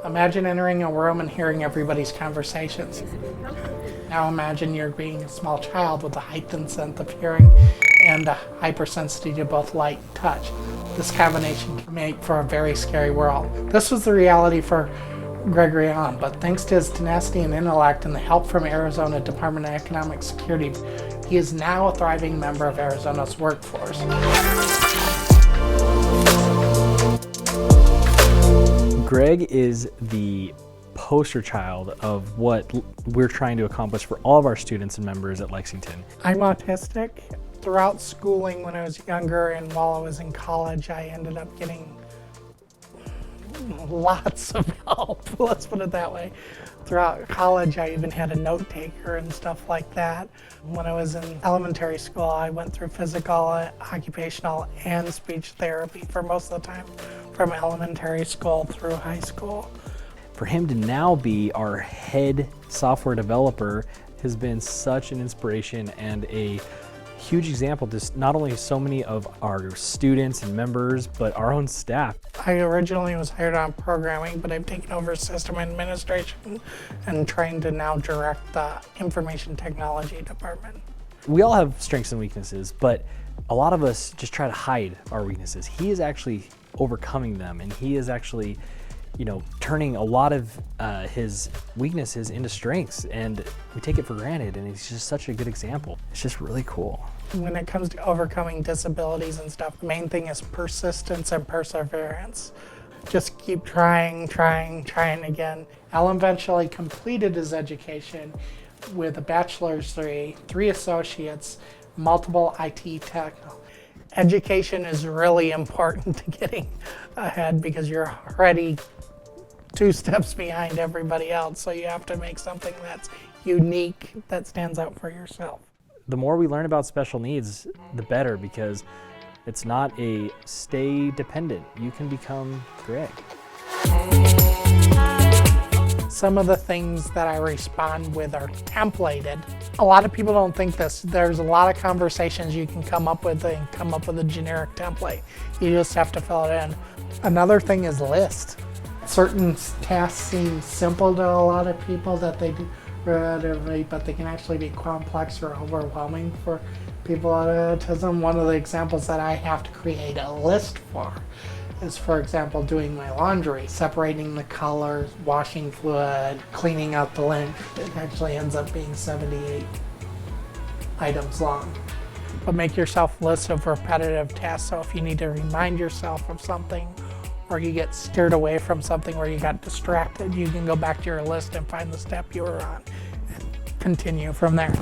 Imagine entering a room and hearing everybody's conversations. Now imagine you're being a small child with a heightened sense of hearing and a hypersensitivity to both light and touch. This combination can make for a very scary world. This was the reality for Gregory Allen, but thanks to his tenacity and intellect and the help from Arizona Department of Economic Security, he is now a thriving member of Arizona's workforce. Greg is the poster child of what we're trying to accomplish for all of our students and members at Lexington. I'm autistic. Throughout schooling when I was younger and while I was in college, I ended up getting lots of help, let's put it that way. Throughout college, I even had a note taker and stuff like that. When I was in elementary school, I went through physical, occupational, and speech therapy for most of the time, from elementary school through high school. For him to now be our head software developer has been such an inspiration and a huge example to not only so many of our students and members, but our own staff. I originally was hired on programming, but I've taken over system administration and trying to now direct the information technology department. We all have strengths and weaknesses, but a lot of us just try to hide our weaknesses. He is actually overcoming them, and he is actually, turning a lot of his weaknesses into strengths, and we take it for granted, and he's just such a good example. It's just really cool. When it comes to overcoming disabilities and stuff, the main thing is persistence and perseverance. Just keep trying again. Alan eventually completed his education with a bachelor's degree, 3 associates, multiple IT technical. Education is really important to getting ahead because you're already 2 steps behind everybody else, so you have to make something that's unique, that stands out for yourself. The more we learn about special needs, the better, because it's not a stay dependent. You can become Greg. Some of the things that I respond with are templated. A lot of people don't think this. There's a lot of conversations you can come up with and come up with a generic template. You just have to fill it in. Another thing is list. Certain tasks seem simple to a lot of people that they do, but they can actually be complex or overwhelming for people with autism. One of the examples that I have to create a list for is, for example, doing my laundry, separating the colors, washing fluid, cleaning out the lint. It actually ends up being 78 items long. But make yourself a list of repetitive tasks, so if you need to remind yourself of something or you get steered away from something where you got distracted, you can go back to your list and find the step you were on and continue from there.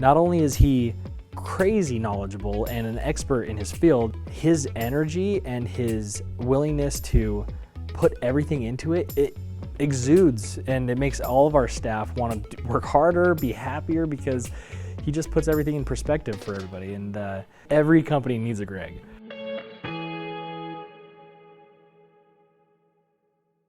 Not only is he crazy knowledgeable and an expert in his field, his energy and his willingness to put everything into it, it exudes, and it makes all of our staff want to work harder, be happier, because he just puts everything in perspective for everybody, and every company needs a Greg.